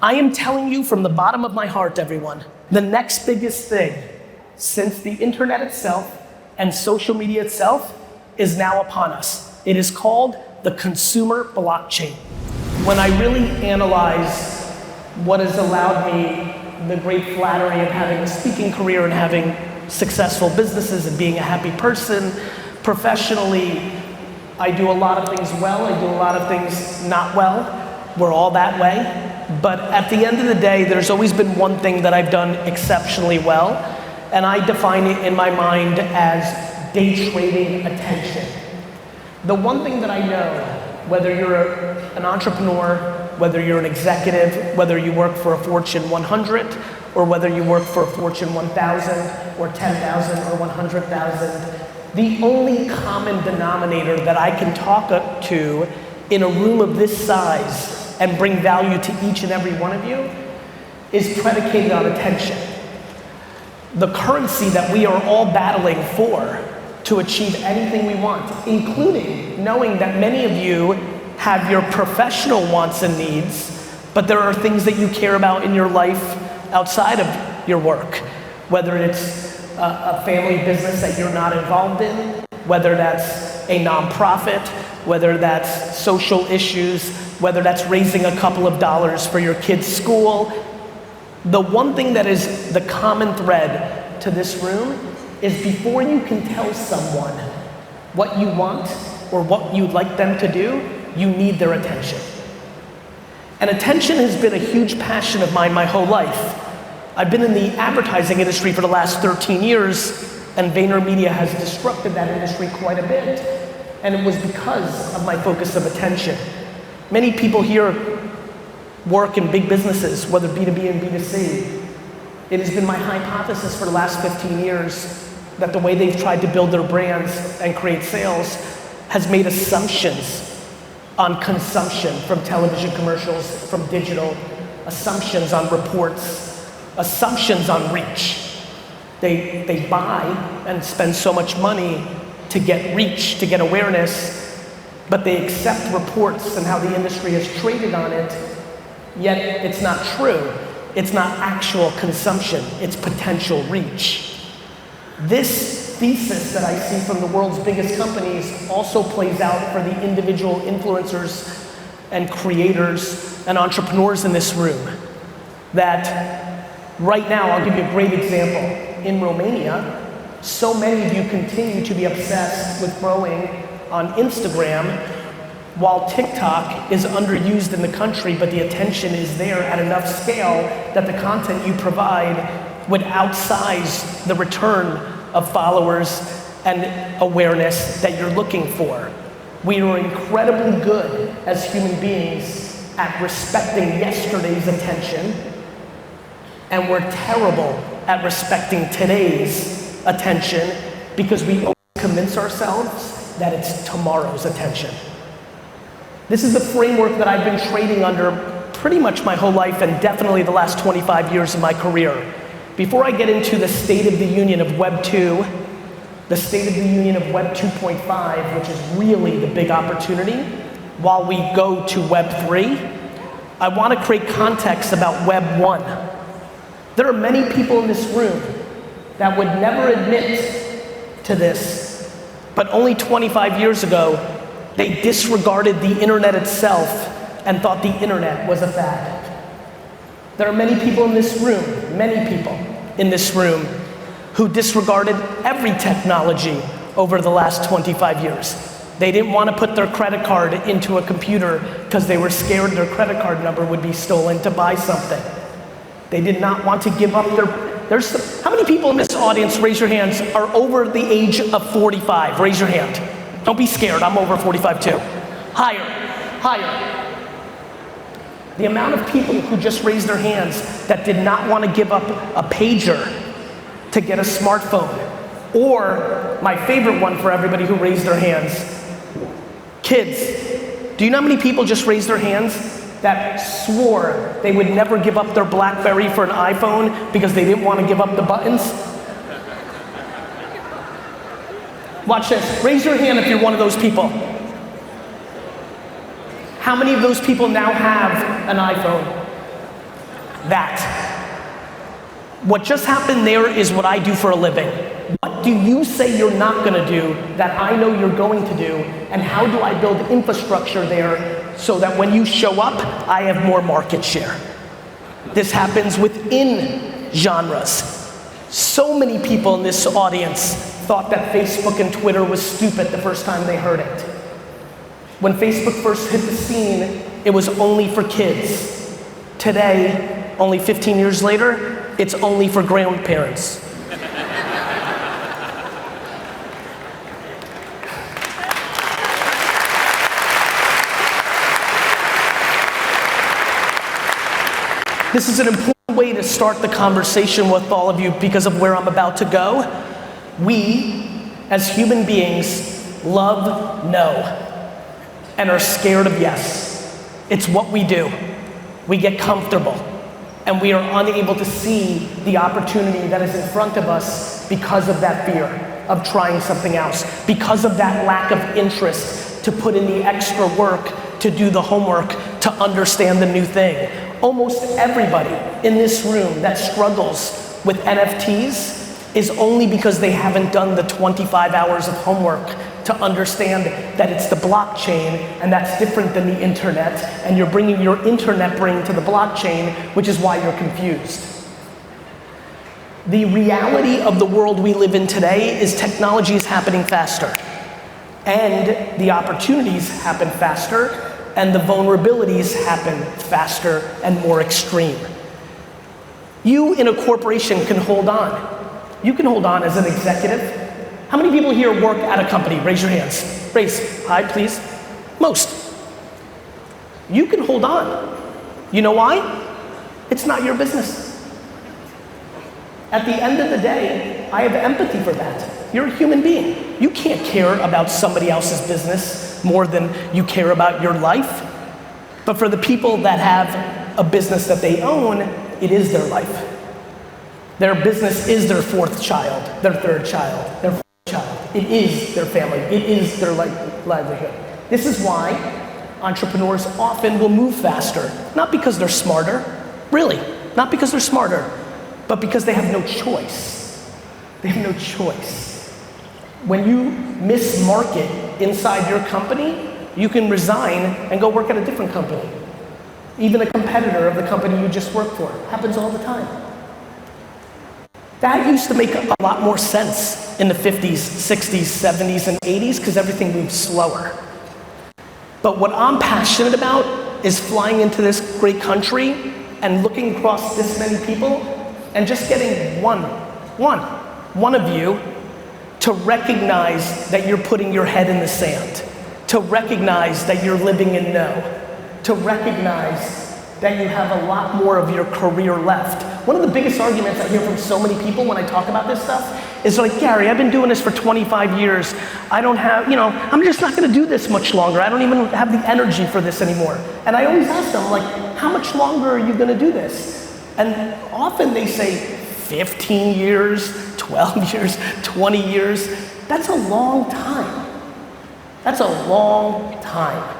I am telling you from the bottom of my heart, everyone, the next biggest thing since the internet itself and social media itself is now upon us. It is called the consumer blockchain. When I really analyze what has allowed me the great flattery of having a speaking career and having successful businesses and being a happy person, professionally, I do a lot of things well, I do a lot of things not well. We're all that way. But at the end of the day, there's always been one thing that I've done exceptionally well, and I define it in my mind as day trading attention. The one thing that I know, whether you're an entrepreneur, whether you're an executive, whether you work for a Fortune 100, or whether you work for a Fortune 1000, or 10,000, or 100,000, the only common denominator that I can talk to in a room of this size and bring value to each and every one of you is predicated on attention. The currency that we are all battling for to achieve anything we want, including knowing that many of you have your professional wants and needs, but there are things that you care about in your life outside of your work, whether it's a family business that you're not involved in, whether that's a nonprofit, whether that's social issues, whether that's raising a couple of dollars for your kid's school. The one thing that is the common thread to this room is before you can tell someone what you want or what you'd like them to do, you need their attention. And attention has been a huge passion of mine my whole life. I've been in the advertising industry for the last 13 years, and VaynerMedia has disrupted that industry quite a bit, and it was because of my focus of attention. Many people here work in big businesses, whether B2B and B2C. It has been my hypothesis for the last 15 years that the way they've tried to build their brands and create sales has made assumptions on consumption from television commercials, from digital, assumptions on reports, assumptions on reach. They buy and spend so much money to get reach, to get awareness, but they accept reports and how the industry has traded on it, yet it's not true. It's not actual consumption, it's potential reach. This thesis that I see from the world's biggest companies also plays out for the individual influencers and creators and entrepreneurs in this room. That right now, I'll give you a great example. In Romania, so many of you continue to be obsessed with growing on Instagram, while TikTok is underused in the country, but the attention is there at enough scale that the content you provide would outsize the return of followers and awareness that you're looking for. We are incredibly good as human beings at respecting yesterday's attention, and we're terrible at respecting today's attention because we always convince ourselves that it's tomorrow's attention. This is the framework that I've been trading under pretty much my whole life and definitely the last 25 years of my career. Before I get into the state of the union of Web 2, the state of the union of Web 2.5, which is really the big opportunity, while we go to Web 3, I want to create context about Web 1. There are many people in this room that would never admit to this, but only 25 years ago, they disregarded the internet itself and thought the internet was a fad. There are many people in this room, who disregarded every technology over the last 25 years. They didn't want to put their credit card into a computer because they were scared their credit card number would be stolen to buy something. They did not want to give up how many people in this audience, raise your hands, are over the age of 45? Raise your hand. Don't be scared, I'm over 45 too. Higher. The amount of people who just raised their hands that did not want to give up a pager to get a smartphone. Or, my favorite one for everybody who raised their hands, kids. Do you know how many people just raised their hands that swore they would never give up their BlackBerry for an iPhone because they didn't want to give up the buttons? Watch this. Raise your hand if you're one of those people. How many of those people now have an iPhone? That. What just happened there is what I do for a living. What do you say you're not gonna do that I know you're going to do, and how do I build infrastructure there so that when you show up, I have more market share? This happens within genres. So many people in this audience thought that Facebook and Twitter was stupid the first time they heard it. When Facebook first hit the scene, it was only for kids. Today, only 15 years later, it's only for grandparents. This is an important way to start the conversation with all of you because of where I'm about to go. We, as human beings, love no and are scared of yes. It's what we do. We get comfortable and we are unable to see the opportunity that is in front of us because of that fear of trying something else, because of that lack of interest to put in the extra work, to do the homework, to understand the new thing. Almost everybody in this room that struggles with NFTs is only because they haven't done the 25 hours of homework to understand that it's the blockchain and that's different than the internet, and you're bringing your internet brain to the blockchain, which is why you're confused. The reality of the world we live in today is technology is happening faster, and the opportunities happen faster, and the vulnerabilities happen faster and more extreme. You in a corporation can hold on. You can hold on as an executive. How many people here work at a company? Raise your hands. Raise. Hi, please. Most. You can hold on. You know why? It's not your business. At the end of the day, I have empathy for that. You're a human being. You can't care about somebody else's business more than you care about your life. But for the people that have a business that they own, it is their life. Their business is their fourth child, their third child, their fourth child. It is their family. It is their livelihood. This is why entrepreneurs often will move faster, not because they're smarter, really, not because they're smarter, but because they have no choice. They have no choice. When you miss market inside your company, you can resign and go work at a different company. Even a competitor of the company you just worked for. Happens all the time. That used to make a lot more sense in the 50s, 60s, 70s, and 80s because everything moved slower. But what I'm passionate about is flying into this great country and looking across this many people and just getting one of you to recognize that you're putting your head in the sand, to recognize that you're living in no, to recognize that you have a lot more of your career left. One of the biggest arguments I hear from so many people when I talk about this stuff is like, Gary, I've been doing this for 25 years. I don't have, I'm just not gonna do this much longer. I don't even have the energy for this anymore. And I always ask them, like, how much longer are you gonna do this? And often they say 15 years, 12 years, 20 years. That's a long time. That's a long time.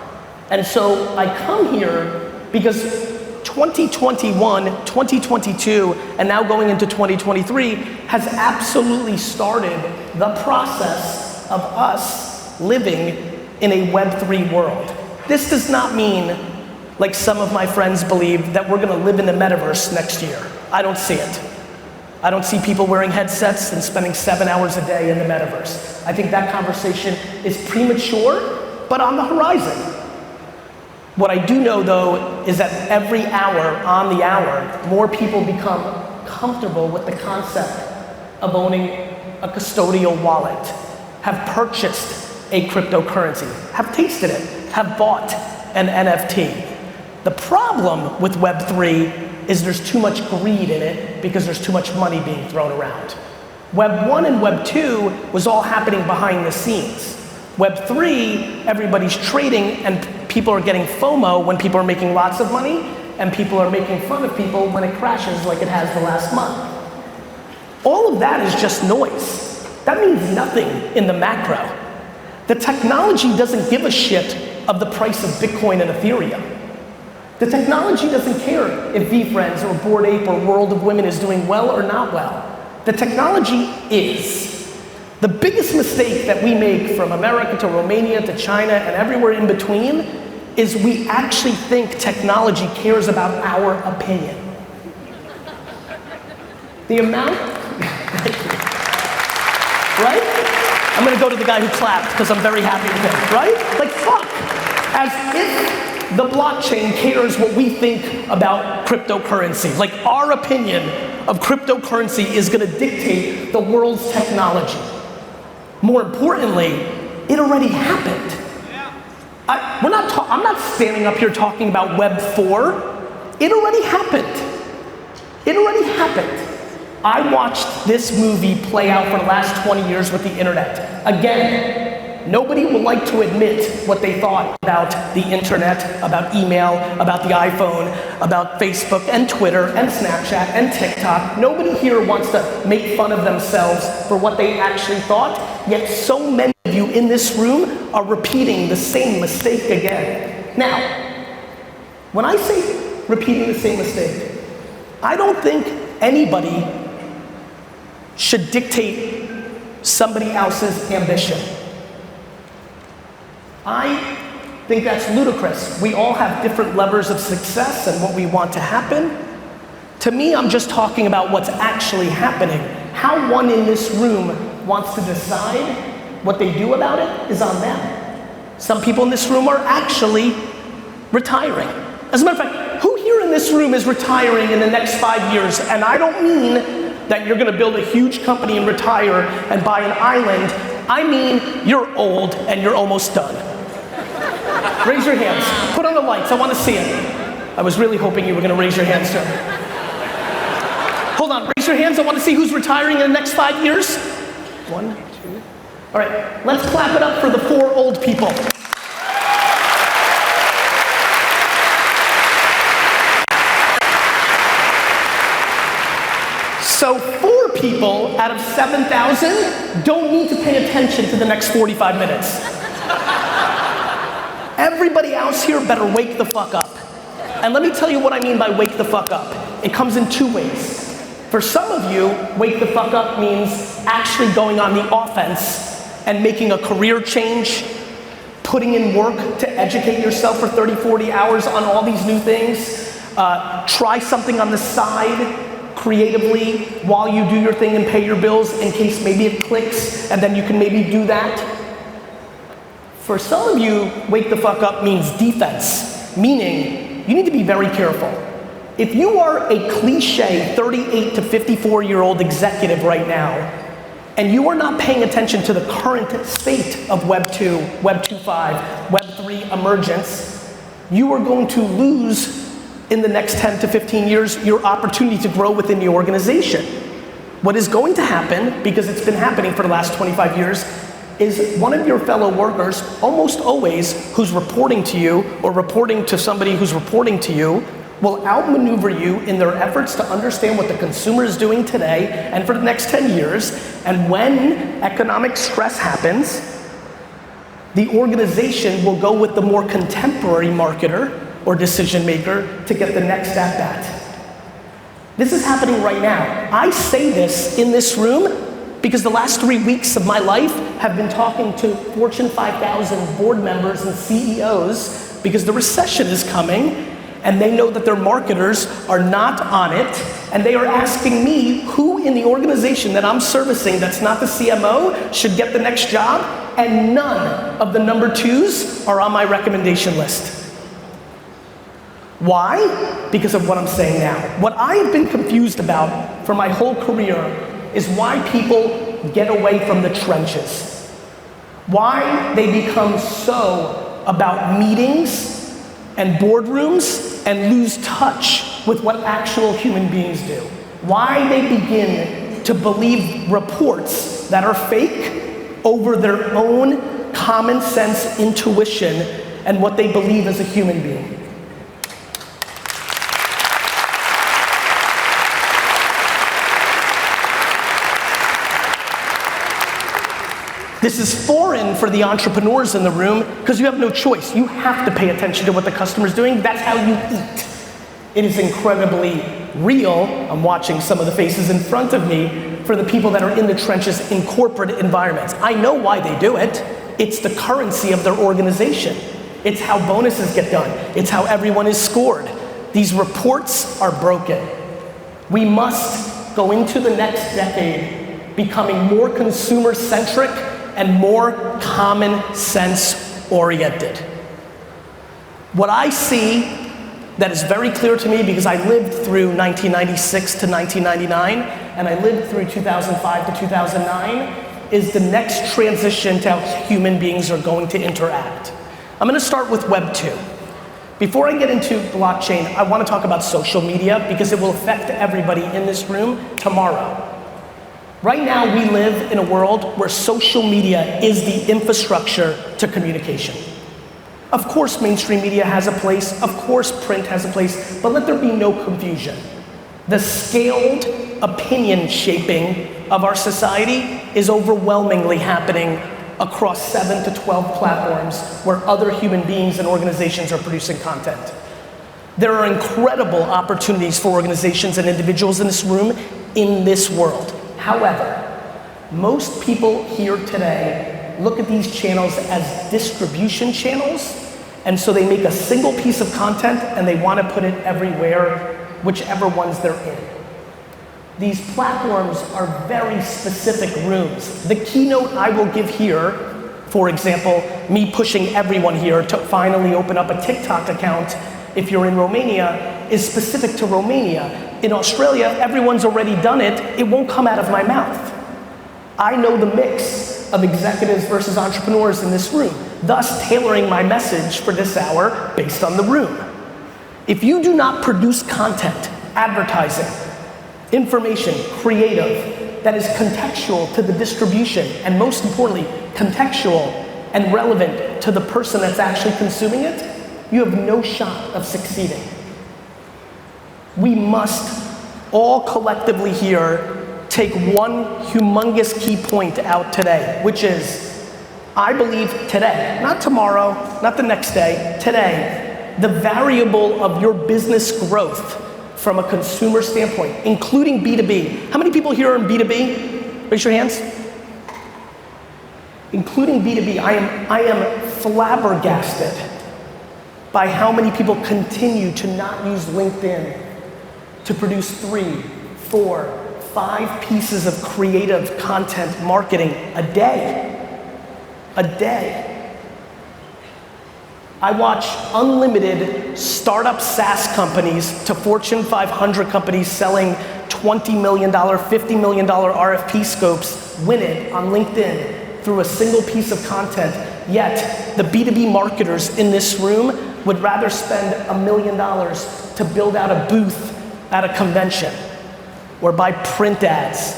And so I come here because 2021, 2022, and now going into 2023 has absolutely started the process of us living in a Web3 world. This does not mean, like some of my friends believe, that we're gonna live in the metaverse next year. I don't see it. I don't see people wearing headsets and spending 7 hours a day in the metaverse. I think that conversation is premature, but on the horizon. What I do know, though, is that every hour on the hour, more people become comfortable with the concept of owning a custodial wallet, have purchased a cryptocurrency, have tasted it, have bought an NFT. The problem with Web3 is there's too much greed in it because there's too much money being thrown around. Web 1 and Web 2 was all happening behind the scenes. Web 3, everybody's trading and people are getting FOMO when people are making lots of money, and people are making fun of people when it crashes like it has the last month. All of that is just noise. That means nothing in the macro. The technology doesn't give a shit of the price of Bitcoin and Ethereum. The technology doesn't care if VeeFriends or Bored Ape or World of Women is doing well or not well. The technology is. The biggest mistake that we make from America to Romania to China and everywhere in between is we actually think technology cares about our opinion. The amount, right? I'm gonna go to the guy who clapped because I'm very happy with him, right? Like, fuck. As if the blockchain cares what we think about cryptocurrency. Like, our opinion of cryptocurrency is gonna dictate the world's technology. More importantly, it already happened. I'm not standing up here talking about Web 4. It already happened. It already happened. I watched this movie play out for the last 20 years with the internet. Again, nobody would like to admit what they thought about the internet, about email, about the iPhone, about Facebook and Twitter and Snapchat and TikTok. Nobody here wants to make fun of themselves for what they actually thought, yet so many of you in this room are repeating the same mistake again. Now, when I say repeating the same mistake, I don't think anybody should dictate somebody else's ambition. I think that's ludicrous. We all have different levers of success and what we want to happen. To me, I'm just talking about what's actually happening. How one in this room wants to decide what they do about it is on them. Some people in this room are actually retiring. As a matter of fact, who here in this room is retiring in the next 5 years? And I don't mean that you're gonna build a huge company and retire and buy an island. I mean, you're old and you're almost done. Raise your hands. Put on the lights. I want to see it. I was really hoping you were going to raise your hands, sir. Hold on. Raise your hands. I want to see who's retiring in the next 5 years. 1, 2. All right. Let's clap it up for the 4 old people. So 4 people out of 7,000 don't need to pay attention to the next 45 minutes. Everybody else here better wake the fuck up. And let me tell you what I mean by wake the fuck up. It comes in 2 ways. For some of you, wake the fuck up means actually going on the offense and making a career change, putting in work to educate yourself for 30, 40 hours on all these new things. Try something on the side creatively while you do your thing and pay your bills in case maybe it clicks and then you can maybe do that. For some of you, wake the fuck up means defense, meaning you need to be very careful. If you are a cliche 38 to 54-year-old executive right now, and you are not paying attention to the current state of Web 2, Web 2.5, Web 3 emergence, you are going to lose in the next 10 to 15 years your opportunity to grow within the organization. What is going to happen, because it's been happening for the last 25 years, is one of your fellow workers, almost always, who's reporting to you or reporting to somebody who's reporting to you, will outmaneuver you in their efforts to understand what the consumer is doing today and for the next 10 years. And when economic stress happens, the organization will go with the more contemporary marketer or decision maker to get the next at-bat. This is happening right now. I say this in this room because the last 3 weeks of my life have been talking to Fortune 5,000 board members and CEOs because the recession is coming and they know that their marketers are not on it, and they are asking me who in the organization that I'm servicing that's not the CMO should get the next job, and none of the number 2s are on my recommendation list. Why? Because of what I'm saying now. What I have been confused about for my whole career is why people get away from the trenches. Why they become so about meetings and boardrooms and lose touch with what actual human beings do. Why they begin to believe reports that are fake over their own common sense intuition and what they believe as a human being. This is foreign for the entrepreneurs in the room because you have no choice. You have to pay attention to what the customer's doing. That's how you eat. It is incredibly real. I'm watching some of the faces in front of me for the people that are in the trenches in corporate environments. I know why they do it. It's the currency of their organization. It's how bonuses get done. It's how everyone is scored. These reports are broken. We must go into the next decade becoming more consumer-centric and more common sense oriented. What I see that is very clear to me, because I lived through 1996 to 1999, and I lived through 2005 to 2009, is the next transition to how human beings are going to interact. I'm gonna start with Web 2. Before I get into blockchain, I wanna talk about social media because it will affect everybody in this room tomorrow. Right now, we live in a world where social media is the infrastructure to communication. Of course, mainstream media has a place, of course, print has a place, but let there be no confusion. The scaled opinion shaping of our society is overwhelmingly happening across 7 to 12 platforms where other human beings and organizations are producing content. There are incredible opportunities for organizations and individuals in this room, in this world. However, most people here today look at these channels as distribution channels, and so they make a single piece of content and they want to put it everywhere, whichever ones they're in. These platforms are very specific rooms. The keynote I will give here, for example, me pushing everyone here to finally open up a TikTok account if you're in Romania, is specific to Romania. In Australia, everyone's already done it. It won't come out of my mouth. I know the mix of executives versus entrepreneurs in this room, thus tailoring my message for this hour based on the room. If you do not produce content, advertising, information, creative, that is contextual to the distribution, and most importantly, contextual and relevant to the person that's actually consuming it, you have no shot of succeeding. We must all collectively here take one humongous key point out today, which is, I believe today, not tomorrow, not the next day, today, the variable of your business growth from a consumer standpoint, including B2B. How many people here are in B2B? Raise your hands. Including B2B, I am flabbergasted by how many people continue to not use LinkedIn to produce 3, 4, 5 pieces of creative content marketing a day. A day. I watch unlimited startup SaaS companies to Fortune 500 companies selling $20 million, $50 million RFP scopes win it on LinkedIn through a single piece of content. Yet, the B2B marketers in this room would rather spend $1 million to build out a booth at a convention, or buy print ads,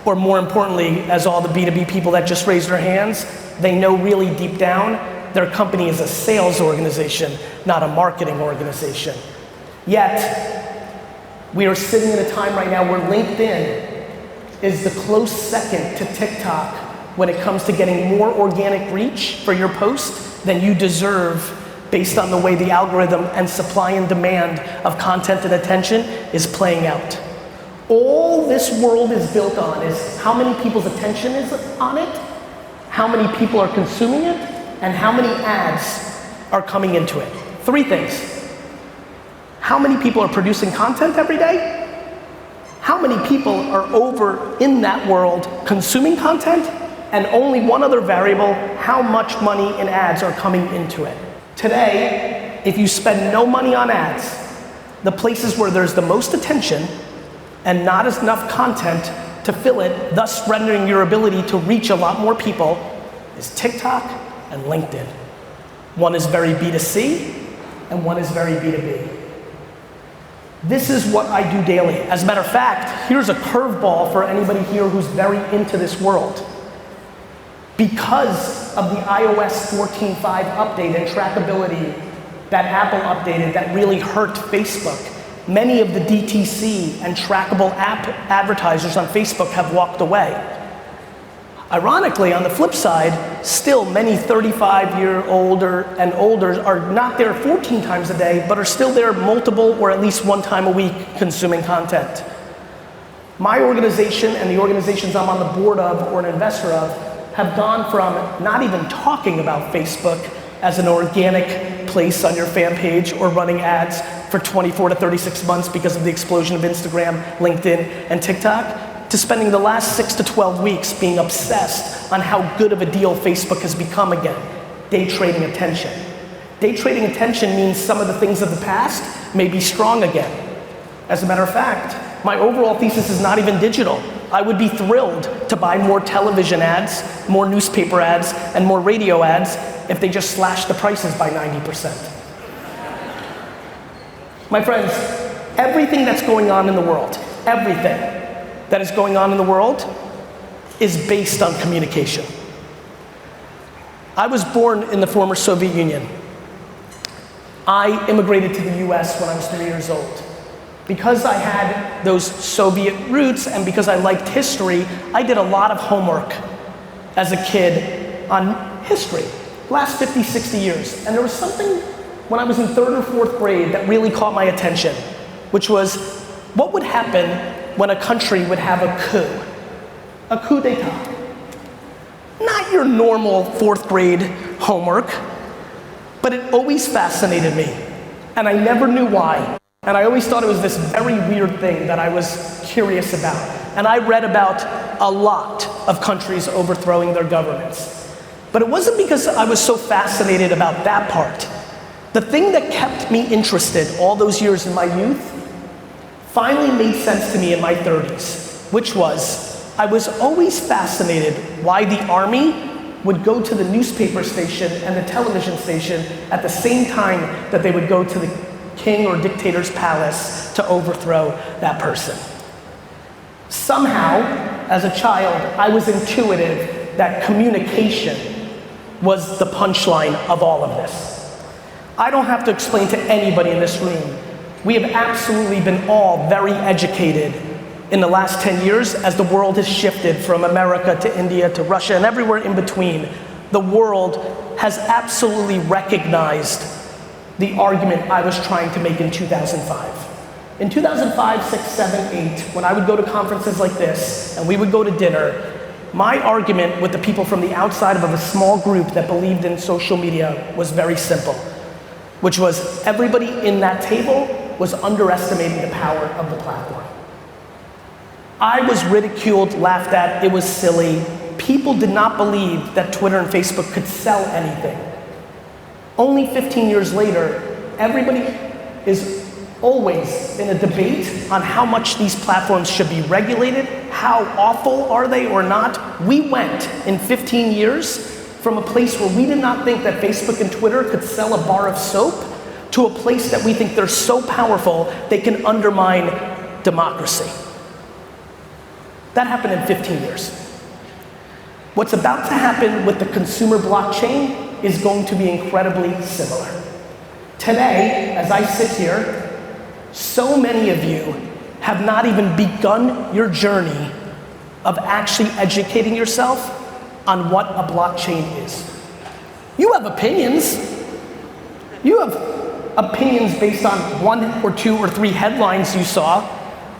or more importantly, as all the B2B people that just raised their hands, they know really deep down, their company is a sales organization, not a marketing organization. Yet, we are sitting in a time right now where LinkedIn is the close second to TikTok when it comes to getting more organic reach for your post than you deserve based on the way the algorithm and supply and demand of content and attention is playing out. All this world is built on is how many people's attention is on it, how many people are consuming it, and how many ads are coming into it. 3 things. How many people are producing content every day? How many people are over in that world consuming content? And only one other variable, how much money in ads are coming into it. Today, if you spend no money on ads, the places where there's the most attention and not enough content to fill it, thus rendering your ability to reach a lot more people, is TikTok and LinkedIn. One is very B2C and one is very B2B. This is what I do daily. As a matter of fact, here's a curveball for anybody here who's very into this world. Because of the iOS 14.5 update and trackability that Apple updated that really hurt Facebook, many of the DTC and trackable app advertisers on Facebook have walked away. Ironically, on the flip side, still many 35-year-old and older are not there 14 times a day, but are still there multiple or at least one time a week consuming content. My organization and the organizations I'm on the board of or an investor of have gone from not even talking about Facebook as an organic place on your fan page or running ads for 24 to 36 months because of the explosion of Instagram, LinkedIn, and TikTok, to spending the last 6 to 12 weeks being obsessed on how good of a deal Facebook has become again, day trading attention. Day trading attention means some of the things of the past may be strong again. As a matter of fact, my overall thesis is not even digital. I would be thrilled to buy more television ads, more newspaper ads, and more radio ads if they just slashed the prices by 90%. My friends, everything that's going on in the world, everything that is going on in the world is based on communication. I was born in the former Soviet Union. I immigrated to the US when I was 3 years old. Because I had those Soviet roots and because I liked history, I did a lot of homework as a kid on history, last 50, 60 years. And there was something when I was in 3rd or 4th grade that really caught my attention, which was what would happen when a country would have a coup d'etat. Not your normal 4th grade homework, but it always fascinated me. And I never knew why. And I always thought it was this very weird thing that I was curious about. And I read about a lot of countries overthrowing their governments. But it wasn't because I was so fascinated about that part. The thing that kept me interested all those years in my youth finally made sense to me in my 30s, which was I was always fascinated why the army would go to the newspaper station and the television station at the same time that they would go to the king or dictator's palace to overthrow that person. Somehow, as a child, I was intuitive that communication was the punchline of all of this. I don't have to explain to anybody in this room. We have absolutely been all very educated in the last 10 years as the world has shifted from America to India to Russia and everywhere in between. The world has absolutely recognized the argument I was trying to make in 2005. In 2005, 6, 7, 8, when I would go to conferences like this and we would go to dinner, my argument with the people from the outside of a small group that believed in social media was very simple, which was everybody in that table was underestimating the power of the platform. I was ridiculed, laughed at, it was silly. People did not believe that Twitter and Facebook could sell anything. Only 15 years later, everybody is always in a debate on how much these platforms should be regulated, how awful are they or not. We went in 15 years from a place where we did not think that Facebook and Twitter could sell a bar of soap to a place that we think they're so powerful they can undermine democracy. That happened in 15 years. What's about to happen with the consumer blockchain is going to be incredibly similar. Today, as I sit here, so many of you have not even begun your journey of actually educating yourself on what a blockchain is. You have opinions. You have opinions based on 1 or 2 or 3 headlines you saw,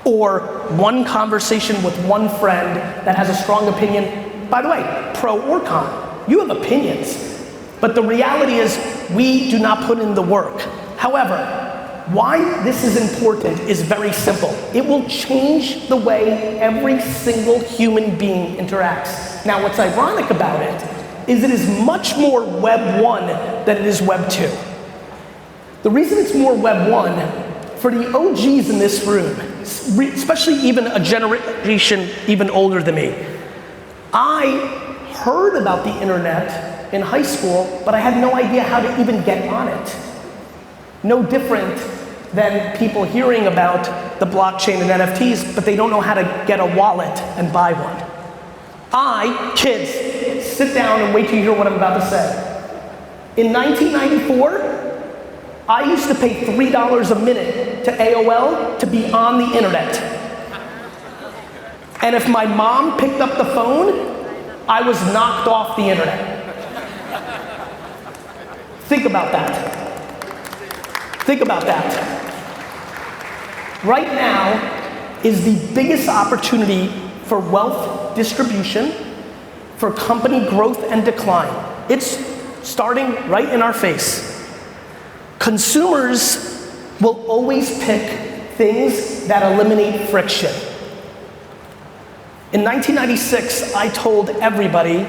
or one conversation with one friend that has a strong opinion, by the way, pro or con. You have opinions. But the reality is, we do not put in the work. However, why this is important is very simple. It will change the way every single human being interacts. Now, what's ironic about it is much more Web 1 than it is Web 2. The reason it's more Web 1, for the OGs in this room, especially even a generation even older than me, I heard about the internet in high school, but I had no idea how to even get on it. No different than people hearing about the blockchain and NFTs, but they don't know how to get a wallet and buy one. Kids, sit down and wait till you hear what I'm about to say. In 1994, I used to pay $3 a minute to AOL to be on the internet. And if my mom picked up the phone, I was knocked off the internet. Think about that. Think about that. Right now is the biggest opportunity for wealth distribution, for company growth and decline. It's starting right in our face. Consumers will always pick things that eliminate friction. In 1996, I told everybody,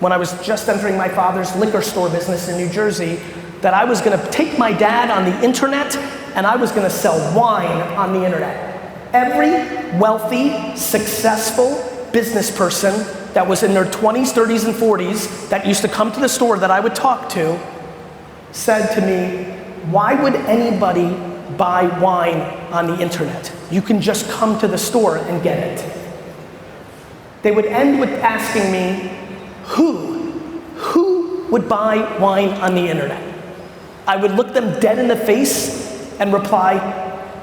when I was just entering my father's liquor store business in New Jersey, that I was gonna take my dad on the internet and I was gonna sell wine on the internet. Every wealthy, successful business person that was in their 20s, 30s, and 40s that used to come to the store that I would talk to said to me, why would anybody buy wine on the internet? You can just come to the store and get it. They would end with asking me, who would buy wine on the internet? I would look them dead in the face and reply,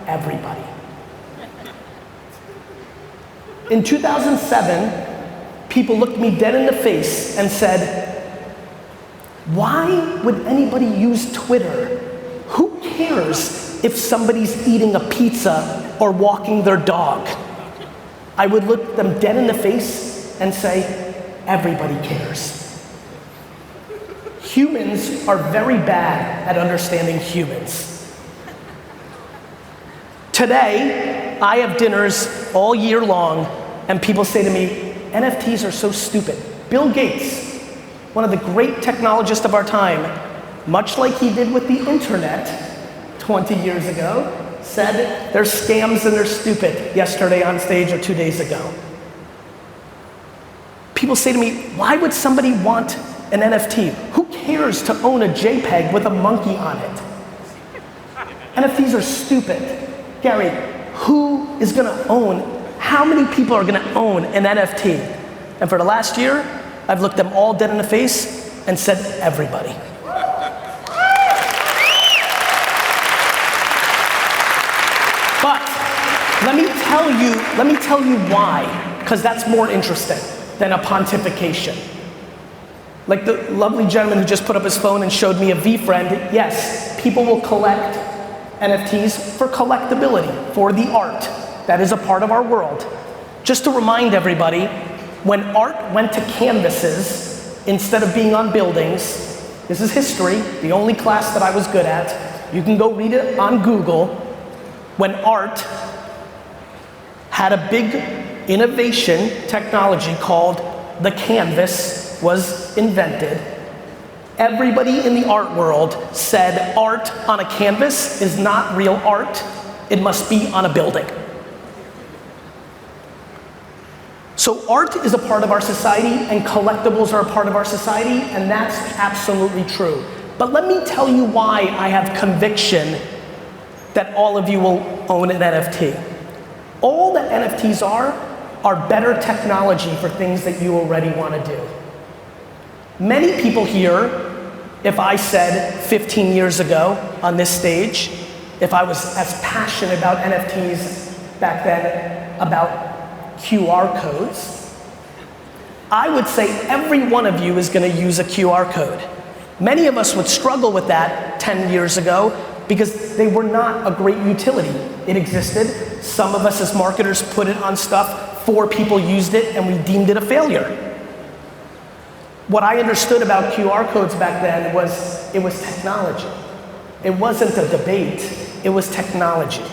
everybody. In 2007, people looked me dead in the face and said, why would anybody use Twitter? Who cares if somebody's eating a pizza or walking their dog? I would look them dead in the face and say, everybody cares. Humans are very bad at understanding humans. Today, I have dinners all year long, and people say to me, NFTs are so stupid. Bill Gates, one of the great technologists of our time, much like he did with the internet 20 years ago, said they're scams and they're stupid yesterday on stage or 2 days ago. People say to me, why would somebody want an NFT? Who cares to own a JPEG with a monkey on it? NFTs are stupid. Gary, who is gonna own, how many people are gonna own an NFT? And for the last year, I've looked them all dead in the face and said, everybody. But let me tell you why, because that's more interesting than a pontification. Like the lovely gentleman who just put up his phone and showed me a VeeFriend, yes, people will collect NFTs for collectability, for the art that is a part of our world. Just to remind everybody, when art went to canvases instead of being on buildings, this is history, the only class that I was good at, you can go read it on Google, when art had a big innovation technology called the canvas was invented, everybody in the art world said art on a canvas is not real art, it must be on a building. So art is a part of our society and collectibles are a part of our society, and that's absolutely true. But let me tell you why I have conviction that all of you will own an NFT. All that NFTs are better technology for things that you already want to do. Many people here, if I said 15 years ago on this stage, if I was as passionate about NFTs back then about QR codes, I would say every one of you is going to use a QR code. Many of us would struggle with that 10 years ago because they were not a great utility. It existed. Some of us as marketers put it on stuff, 4 people used it, and we deemed it a failure. What I understood about QR codes back then was it was technology. It wasn't a debate, it was technology.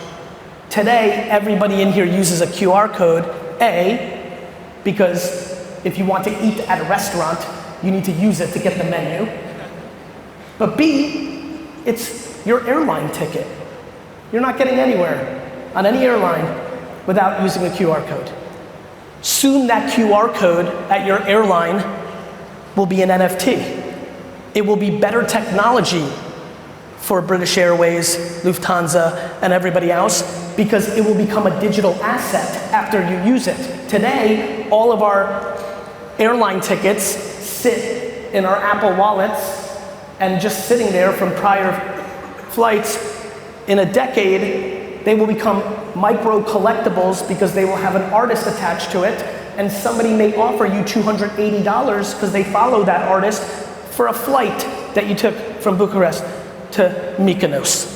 Today, everybody in here uses a QR code, A, because if you want to eat at a restaurant, you need to use it to get the menu. But B, it's your airline ticket. You're not getting anywhere on any airline without using a QR code. Soon that QR code at your airline will be an NFT. It will be better technology for British Airways, Lufthansa, and everybody else because it will become a digital asset after you use it. Today, all of our airline tickets sit in our Apple wallets and just sitting there from prior flights. In a decade, they will become micro collectibles because they will have an artist attached to it and somebody may offer you $280 because they follow that artist for a flight that you took from Bucharest to Mykonos.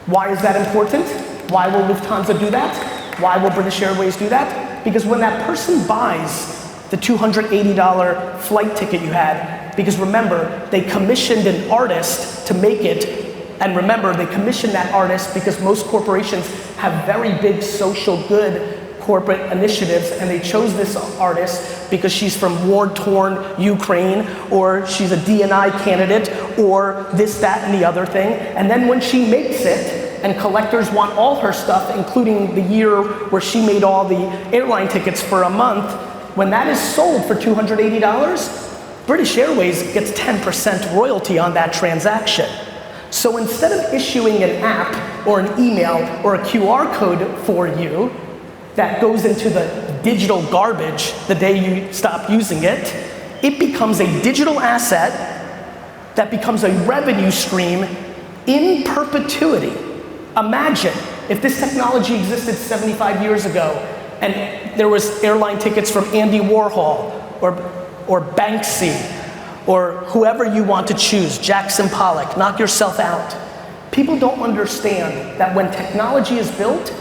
Why is that important? Why will Lufthansa do that? Why will British Airways do that? Because when that person buys the $280 flight ticket you had, because remember, they commissioned an artist to make it, and remember, they commissioned that artist because most corporations have very big social good corporate initiatives, and they chose this artist because she's from war-torn Ukraine, or she's a D&I candidate, or this, that, and the other thing. And then when she makes it, and collectors want all her stuff, including the year where she made all the airline tickets for a month, when that is sold for $280, British Airways gets 10% royalty on that transaction. So instead of issuing an app or an email or a QR code for you that goes into the digital garbage the day you stop using it, it becomes a digital asset that becomes a revenue stream in perpetuity. Imagine if this technology existed 75 years ago and there was airline tickets from Andy Warhol or Banksy or whoever you want to choose, Jackson Pollock, knock yourself out. People don't understand that when technology is built,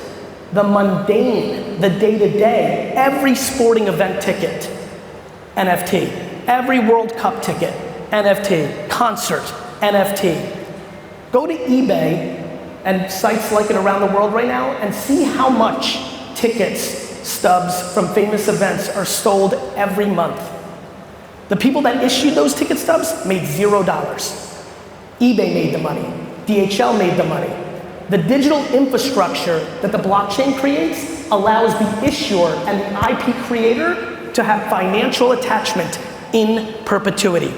the mundane, the day-to-day, every sporting event ticket, NFT, every World Cup ticket, NFT, concert, NFT. Go to eBay and sites like it around the world right now and see how much tickets, stubs from famous events are sold every month. The people that issued those ticket stubs made $0. eBay made the money. DHL made the money. The digital infrastructure that the blockchain creates allows the issuer and the IP creator to have financial attachment in perpetuity.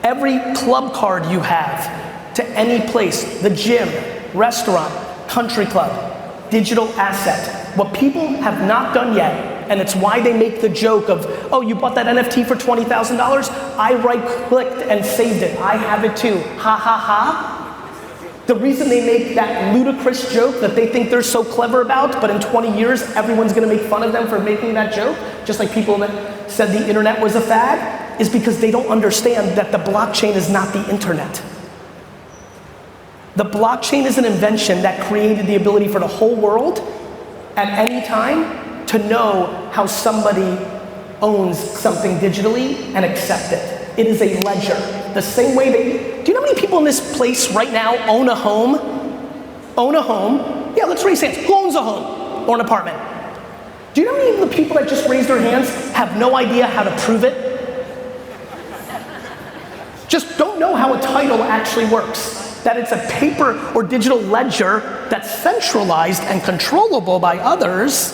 Every club card you have to any place, the gym, restaurant, country club, digital asset. What people have not done yet, and it's why they make the joke of, oh, you bought that NFT for $20,000? I right-clicked and saved it. I have it too. Ha ha ha. The reason they make that ludicrous joke that they think they're so clever about, but in 20 years, everyone's gonna make fun of them for making that joke, just like people that said the internet was a fad, is because they don't understand that the blockchain is not the internet. The blockchain is an invention that created the ability for the whole world at any time to know how somebody owns something digitally and accept it. It is a ledger. The same way that, do you know how many people in this place right now own a home? Own a home? Yeah, let's raise hands. Who owns a home or an apartment? Do you know how many of the people that just raised their hands have no idea how to prove it? Just don't know how a title actually works. That it's a paper or digital ledger that's centralized and controllable by others.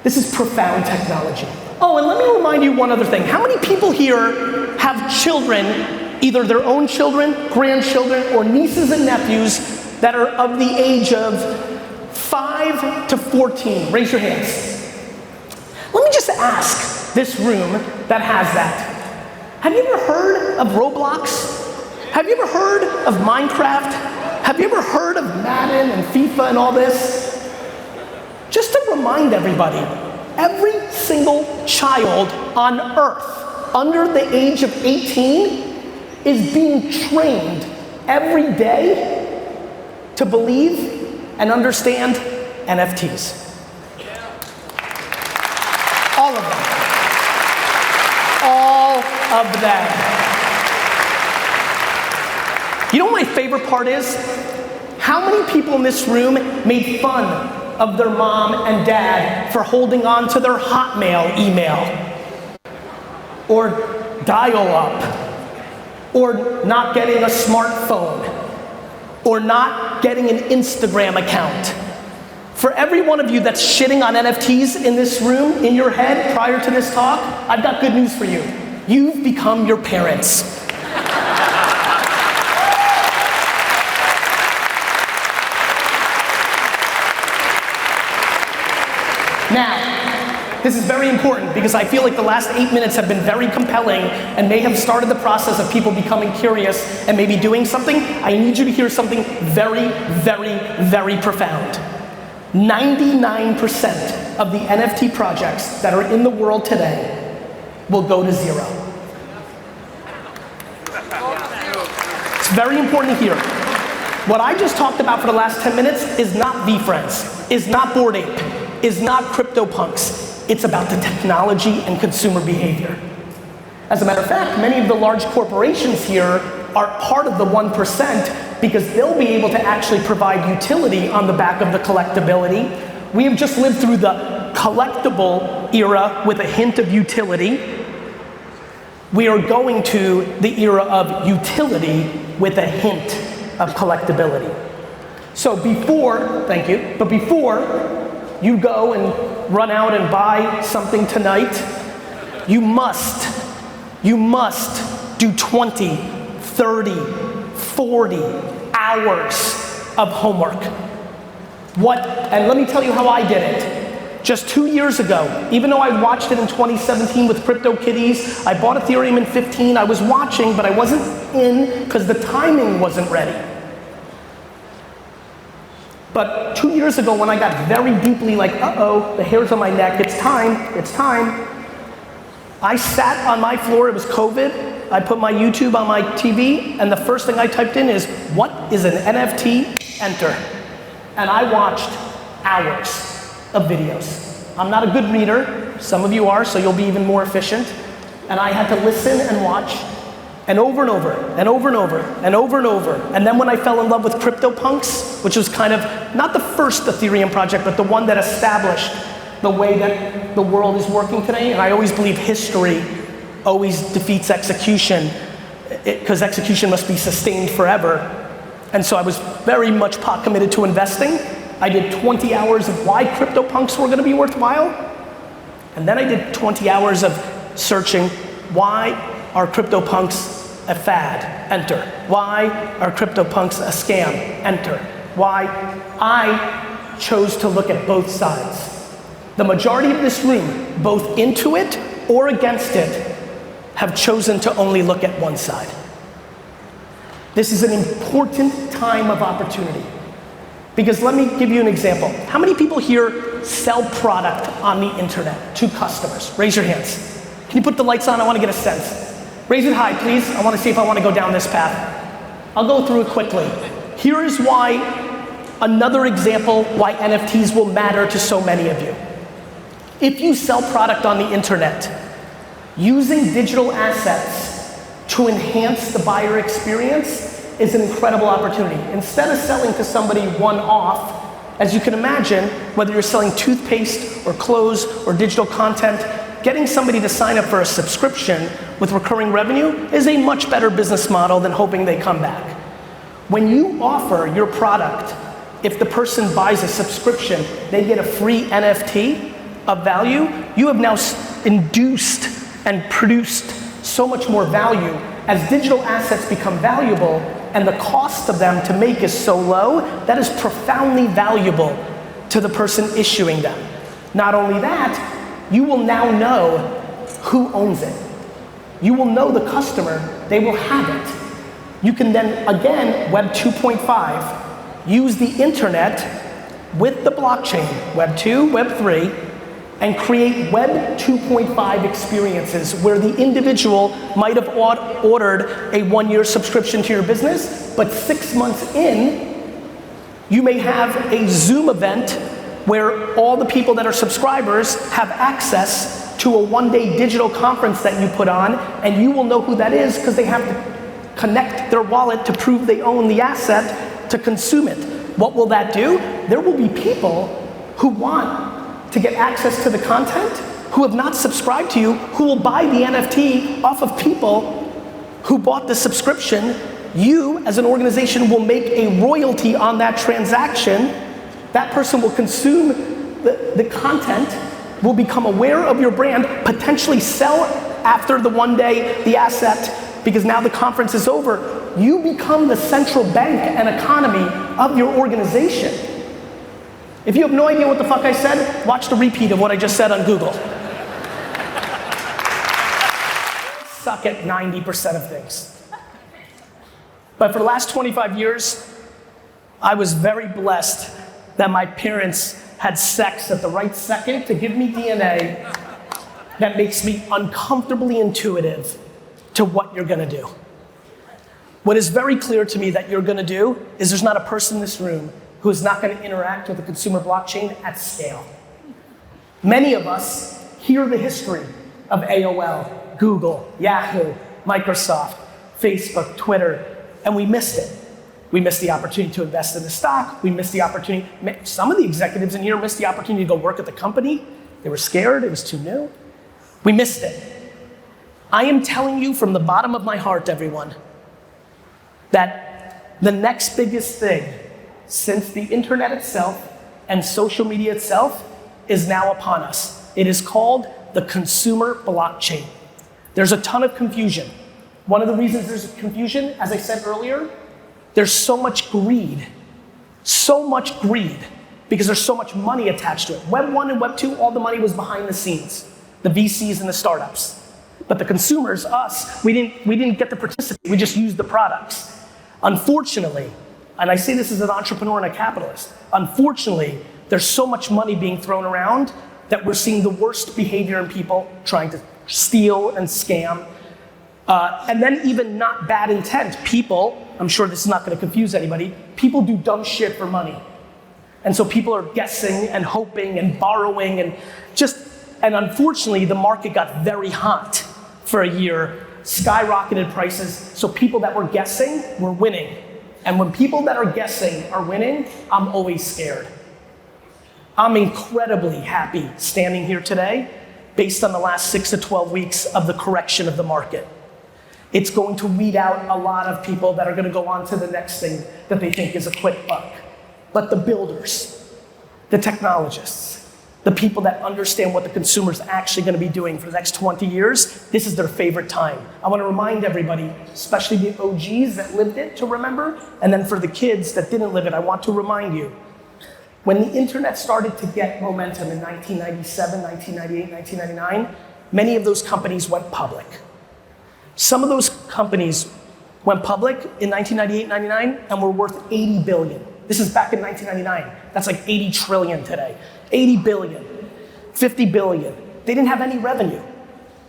This is profound technology. Oh, and let me remind you one other thing. How many people here have children, either their own children, grandchildren, or nieces and nephews that are of the age of 5 to 14? Raise your hands. Let me just ask this room that has that. Have you ever heard of Roblox? Have you ever heard of Minecraft? Have you ever heard of Madden and FIFA and all this? Just to remind everybody, every single child on earth under the age of 18 is being trained every day to believe and understand NFTs. All of them. All of them. You know what my favorite part is? How many people in this room made fun of their mom and dad for holding on to their Hotmail email, or dial-up, or not getting a smartphone, or not getting an Instagram account? For every one of you that's shitting on NFTs in this room, in your head, prior to this talk, I've got good news for you. You've become your parents. Now, this is very important because I feel like the last 8 minutes have been very compelling and may have started the process of people becoming curious and maybe doing something. I need you to hear something very, very, very profound. 99% of the NFT projects that are in the world today will go to zero. It's very important to hear. What I just talked about for the last 10 minutes is not VeeFriends, is not Bored Ape, is not CryptoPunks. It's about the technology and consumer behavior. As a matter of fact, many of the large corporations here are part of the 1% because they'll be able to actually provide utility on the back of the collectability. We have just lived through the collectible era with a hint of utility. We are going to the era of utility with a hint of collectability. So before, thank you, but before you go and run out and buy something tonight, you must do 20, 30, 40 hours of homework. And let me tell you how I did it. Just 2 years ago, even though I watched it in 2017 with CryptoKitties, I bought Ethereum in 15, I was watching, but I wasn't in because the timing wasn't ready. But 2 years ago when I got very deeply like, uh-oh, the hairs on my neck, it's time, I sat on my floor, it was COVID, I put my YouTube on my TV, and the first thing I typed in is, what is an NFT? Enter. And I watched hours of videos. I'm not a good reader, some of you are, so you'll be even more efficient. And I had to listen and watch, and over and over, and over and over, and over and over. And then when I fell in love with CryptoPunks, which was kind of, not the first Ethereum project, but the one that established the way that the world is working today, and I always believe history always defeats execution, because execution must be sustained forever. And so I was very much pot committed to investing. I did 20 hours of why CryptoPunks were gonna be worthwhile. And then I did 20 hours of searching, why are CryptoPunks a fad? Enter. Why are CryptoPunks a scam? Enter. Why? I chose to look at both sides. The majority of this room, both into it or against it, have chosen to only look at one side. This is an important time of opportunity. Because let me give you an example. How many people here sell product on the internet to customers? Raise your hands. Can you put the lights on? I want to get a sense. Raise it high, please. I want to see if I want to go down this path. I'll go through it quickly. Here is why, another example, why NFTs will matter to so many of you. If you sell product on the internet, using digital assets to enhance the buyer experience is an incredible opportunity. Instead of selling to somebody one-off, as you can imagine, whether you're selling toothpaste or clothes or digital content, getting somebody to sign up for a subscription with recurring revenue is a much better business model than hoping they come back. When you offer your product, if the person buys a subscription, they get a free NFT of value, you have now induced and produced so much more value. As digital assets become valuable and the cost of them to make is so low, that is profoundly valuable to the person issuing them. Not only that, you will now know who owns it. You will know the customer, they will have it. You can then, again, Web 2.5, use the internet with the blockchain, Web 2, Web 3, and create Web 2.5 experiences where the individual might have ordered a 1-year subscription to your business, but 6 months in, you may have a Zoom event where all the people that are subscribers have access to a 1-day digital conference that you put on, and you will know who that is because they have to connect their wallet to prove they own the asset to consume it. What will that do? There will be people who want to get access to the content, who have not subscribed to you, who will buy the NFT off of people who bought the subscription. You, as an organization, will make a royalty on that transaction. That person will consume the content, will become aware of your brand, potentially sell after the 1 day the asset, because now the conference is over. You become the central bank and economy of your organization. If you have no idea what the fuck I said, watch the repeat of what I just said on Google. Suck at 90% of things. But for the last 25 years, I was very blessed that my parents had sex at the right second to give me DNA that makes me uncomfortably intuitive to what you're gonna do. What is very clear to me that you're gonna do is there's not a person in this room who is not gonna interact with the consumer blockchain at scale. Many of us hear the history of AOL, Google, Yahoo, Microsoft, Facebook, Twitter, and we missed it. We missed the opportunity to invest in the stock. We missed the opportunity. Some of the executives in here missed the opportunity to go work at the company. They were scared, it was too new. We missed it. I am telling you from the bottom of my heart, everyone, that the next biggest thing since the internet itself and social media itself is now upon us. It is called the consumer blockchain. There's a ton of confusion. One of the reasons there's confusion, as I said earlier, there's so much greed, because there's so much money attached to it. Web 1 and Web 2, all the money was behind the scenes, the VCs and the startups. But the consumers, us, we didn't get to participate, we just used the products. Unfortunately, and I say this as an entrepreneur and a capitalist, unfortunately, there's so much money being thrown around that we're seeing the worst behavior in people trying to steal and scam. And then even not bad intent, people, I'm sure this is not gonna confuse anybody, people do dumb shit for money. And so people are guessing and hoping and borrowing and unfortunately the market got very hot for a year, skyrocketed prices, so people that were guessing were winning. And when people that are guessing are winning, I'm always scared. I'm incredibly happy standing here today based on the last 6 to 12 weeks of the correction of the market. It's going to weed out a lot of people that are gonna go on to the next thing that they think is a quick buck. But the builders, the technologists, the people that understand what the consumer's actually gonna be doing for the next 20 years, this is their favorite time. I wanna remind everybody, especially the OGs that lived it, to remember, and then for the kids that didn't live it, I want to remind you, when the internet started to get momentum in 1997, 1998, 1999, many of those companies went public. Some of those companies went public in 1998, 99, and were worth 80 billion. This is back in 1999. That's like 80 trillion today. 80 billion, 50 billion. They didn't have any revenue.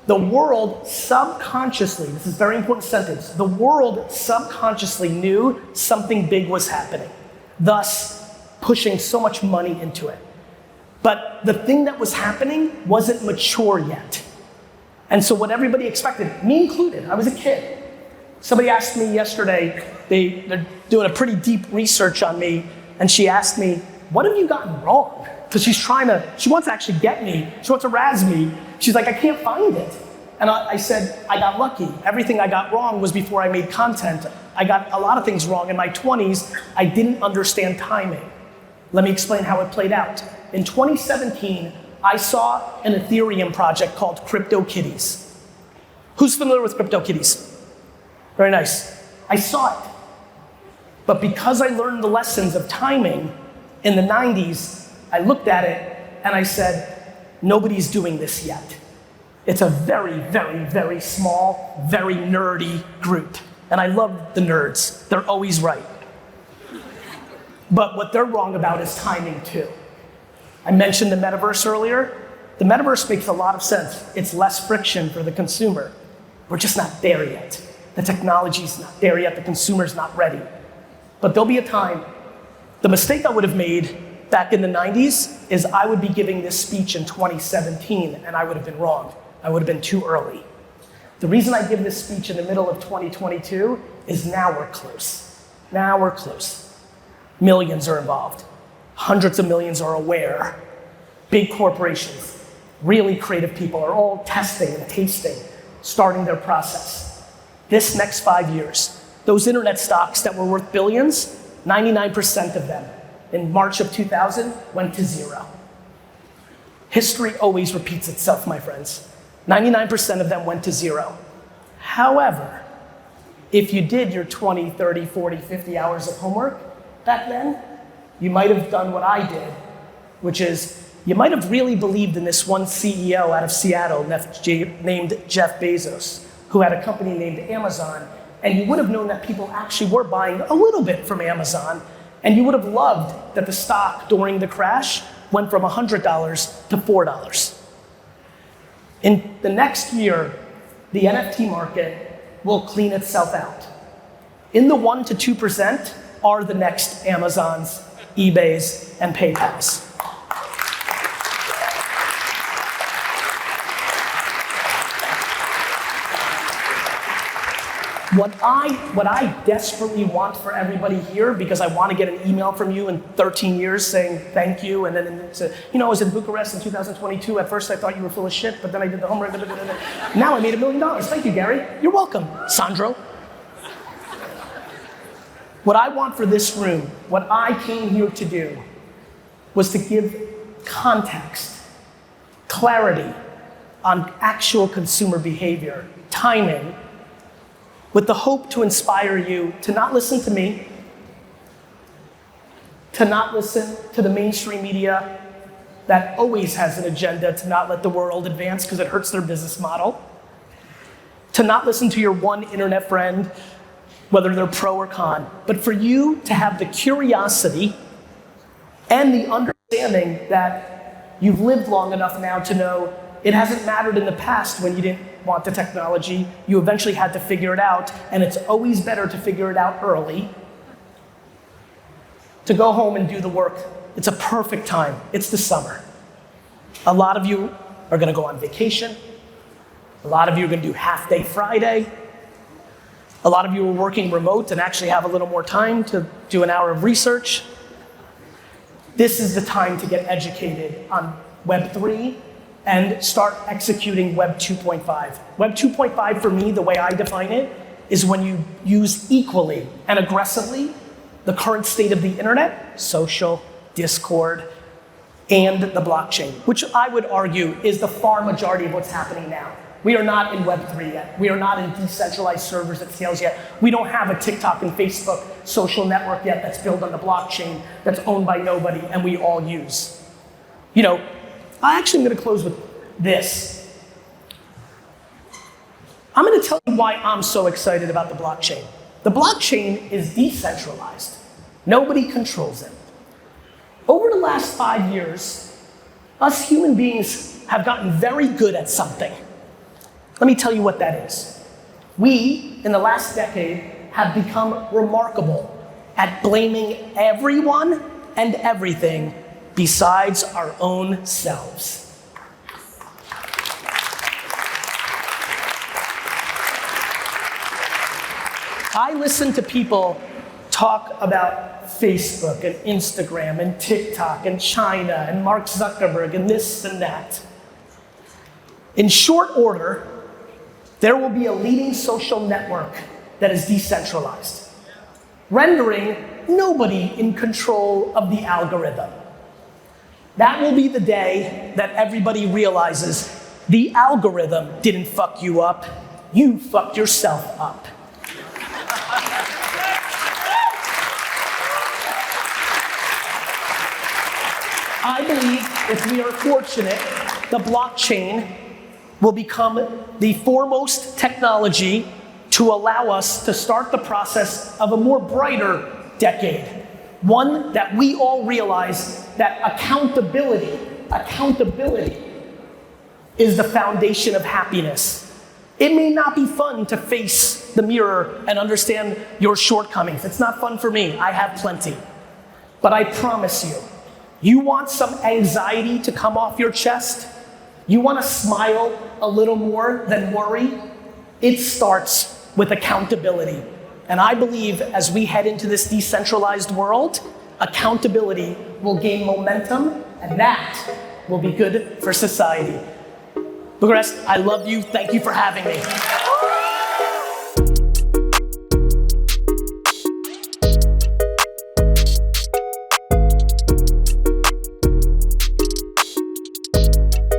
The world subconsciously, this is a very important sentence, the world subconsciously knew something big was happening, thus pushing so much money into it. But the thing that was happening wasn't mature yet. And so what everybody expected, me included, I was a kid. Somebody asked me yesterday, they're doing a pretty deep research on me, and she asked me, what have you gotten wrong? Because she wants to actually get me, she wants to razz me. She's like, I can't find it. And I said, I got lucky. Everything I got wrong was before I made content. I got a lot of things wrong. In my 20s, I didn't understand timing. Let me explain how it played out. In 2017, I saw an Ethereum project called CryptoKitties. Who's familiar with CryptoKitties? Very nice. I saw it. But because I learned the lessons of timing in the 90s, I looked at it and I said, nobody's doing this yet. It's a very, very, very small, very nerdy group. And I love the nerds. They're always right. But what they're wrong about is timing too. I mentioned the metaverse earlier. The metaverse makes a lot of sense. It's less friction for the consumer. We're just not there yet. The technology's not there yet. The consumer's not ready. But there'll be a time. The mistake I would have made back in the 90s is I would be giving this speech in 2017 and I would have been wrong. I would have been too early. The reason I give this speech in the middle of 2022 is now we're close. Now we're close. Millions are involved. Hundreds of millions are aware. Big corporations, really creative people are all testing and tasting, starting their process. This next 5 years, those internet stocks that were worth billions, 99% of them in March of 2000 went to zero. History always repeats itself, my friends. 99% of them went to zero. However, if you did your 20, 30, 40, 50 hours of homework back then, you might have done what I did, which is you might have really believed in this one CEO out of Seattle named Jeff Bezos, who had a company named Amazon, and you would have known that people actually were buying a little bit from Amazon, And you would have loved that the stock during the crash went from $100 to $4. In the next year, the NFT market will clean itself out. In the 1% to 2% are the next Amazons, eBays, and PayPals. What I desperately want for everybody here, because I want to get an email from you in 13 years saying thank you, and then it's I was in Bucharest in 2022. At first I thought you were full of shit, but then I did the homework. Now I made $1 million. Thank you, Gary. You're welcome, Sandro. What I want for this room, what I came here to do, was to give context, clarity on actual consumer behavior, timing, with the hope to inspire you to not listen to me, to not listen to the mainstream media that always has an agenda to not let the world advance because it hurts their business model, to not listen to your one internet friend, whether they're pro or con, but for you to have the curiosity and the understanding that you've lived long enough now to know it hasn't mattered in the past when you didn't want the technology. You eventually had to figure it out, and it's always better to figure it out early, to go home and do the work. It's a perfect time. It's the summer. A lot of you are gonna go on vacation. A lot of you are gonna do half-day Friday. A lot of you are working remote and actually have a little more time to do an hour of research. This is the time to get educated on Web3 and start executing Web 2.5. Web 2.5 for me, the way I define it, is when you use equally and aggressively the current state of the internet, social, Discord, and the blockchain, which I would argue is the far majority of what's happening now. We are not in Web3 yet. We are not in decentralized servers at scales yet. We don't have a TikTok and Facebook social network yet that's built on the blockchain, that's owned by nobody, and we all use. I'm going to close with this. I'm going to tell you why I'm so excited about the blockchain. The blockchain is decentralized. Nobody controls it. Over the last 5 years, us human beings have gotten very good at something. Let me tell you what that is. We, in the last decade, have become remarkable at blaming everyone and everything besides our own selves. I listen to people talk about Facebook and Instagram and TikTok and China and Mark Zuckerberg and this and that. In short order, there will be a leading social network that is decentralized, rendering nobody in control of the algorithm. That will be the day that everybody realizes the algorithm didn't fuck you up, you fucked yourself up. I believe if we are fortunate, the blockchain will become the foremost technology to allow us to start the process of a more brighter decade. One that we all realize that accountability is the foundation of happiness. It may not be fun to face the mirror and understand your shortcomings. It's not fun for me. I have plenty. But I promise you, you want some anxiety to come off your chest? You want to smile a little more than worry? It starts with accountability. And I believe as we head into this decentralized world, accountability will gain momentum, and that will be good for society. Bucharest, I love you. Thank you for having me.